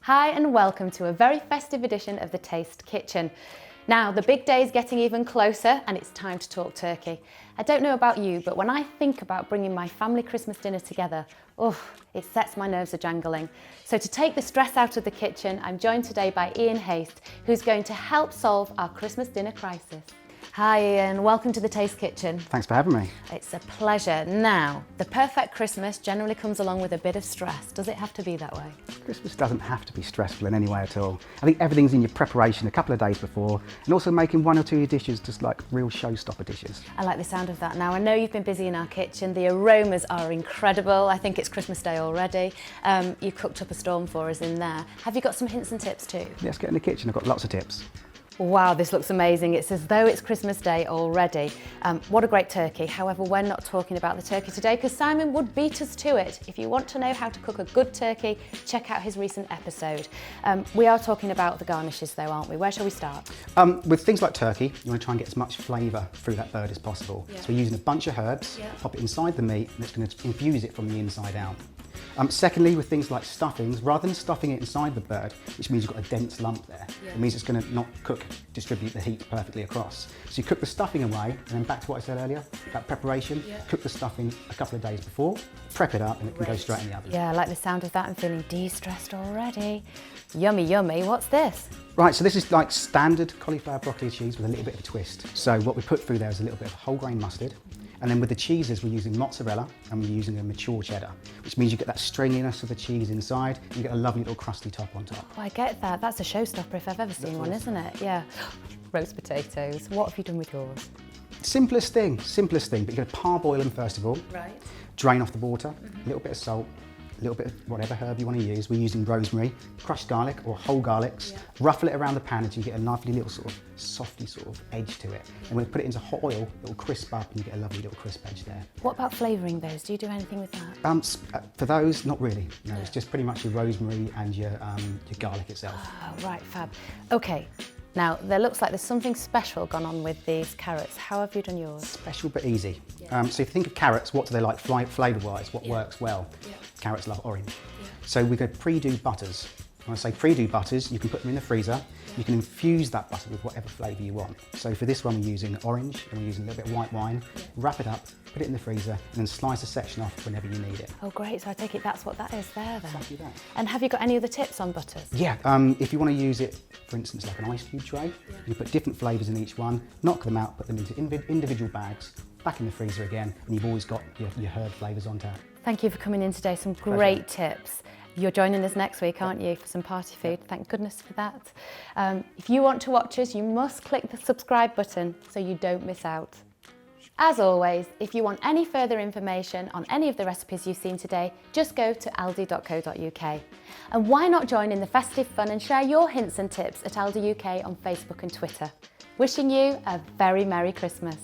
Hi and welcome to a very festive edition of the Taste Kitchen. Now, the big day is getting even closer and it's time to talk turkey. I don't know about you, but when I think about bringing my family Christmas dinner together, it sets my nerves a-jangling. So to take the stress out of the kitchen, I'm joined today by Haste, who's going to help solve our Christmas dinner crisis. Hi Ian, welcome to the Taste Kitchen. Thanks for having me. It's a pleasure. Now, the perfect Christmas generally comes along with a bit of stress. Does it have to be that way? Christmas doesn't have to be stressful in any way at all. I think everything's in your preparation a couple of days before, and also making one or two dishes just like real showstopper dishes. I like the sound of that. Now, I know you've been busy in our kitchen. The aromas are incredible. I think it's Christmas Day already. You cooked up a storm for us in there. Have you got some hints and tips too? Let's get in the kitchen. I've got lots of tips. Wow, this looks amazing. It's as though it's Christmas Day already. What a great turkey. However, we're not talking about the turkey today because Simon would beat us to it. If you want to know how to cook a good turkey, check out his recent episode. We are talking about the garnishes though, aren't we? Where shall we start? With things like turkey, you want to try and get as much flavour through that bird as possible. Yeah. So we're using a bunch of herbs, pop it inside the meat, and it's going to infuse it from the inside out. Secondly, with things like stuffings, rather than stuffing it inside the bird, which means you've got a dense lump there, it means it's going to not distribute the heat perfectly across. So you cook the stuffing away, and then back to what I said earlier about preparation, cook the stuffing a couple of days before, prep it up, and it can go straight in the oven. Yeah, I like the sound of that. I'm feeling de-stressed already. Yummy, yummy. What's this? Right, so this is like standard cauliflower broccoli cheese with a little bit of a twist. So what we put through there is a little bit of whole grain mustard. And then with the cheeses, we're using mozzarella and we're using a mature cheddar, which means you get that stringiness of the cheese inside and you get a lovely little crusty top on top. Oh, I get that. That's a showstopper if I've ever seen one, isn't it? Yeah. Roast potatoes. What have you done with yours? Simplest thing, but you're going to parboil them first of all. Right. Drain off the water, a little bit of salt, a little bit of whatever herb you want to use. We're using rosemary, crushed garlic or whole garlics. Ruffle it around the pan until you get a lovely little sort of softy sort of edge to it. And when you put it into hot oil, it will crisp up and you get a lovely little crisp edge there. What about flavouring those? Do you do anything with that? For those, not really. No, it's just pretty much your rosemary and your garlic itself. Oh, right, fab. Okay. Now, there looks like there's something special gone on with these carrots. How have you done yours? Special but easy. So if you think of carrots, what do they like flavour-wise? What works well? Carrots love orange. So we go pre-do butters. When I say pre-do butters, you can put them in the freezer. You can infuse that butter with whatever flavour you want. So for this one, we're using orange and we're using a little bit of white wine. Wrap it up, put it in the freezer, and then slice a section off whenever you need it. Oh, great. So I take it that's what that is there then. Exactly that. And have you got any other tips on butters? Yeah, if you want to use it, for instance, like an ice cube tray, you put different flavours in each one, knock them out, put them into individual bags, back in the freezer again, and you've always got your herb flavours on tap. Thank you for coming in today. Some great tips. You're joining us next week, aren't you, for some party food? Thank goodness for that. If you want to watch us, you must click the subscribe button so you don't miss out. As always, if you want any further information on any of the recipes you've seen today, just go to aldi.co.uk. And why not join in the festive fun and share your hints and tips at Aldi UK on Facebook and Twitter. Wishing you a very Merry Christmas.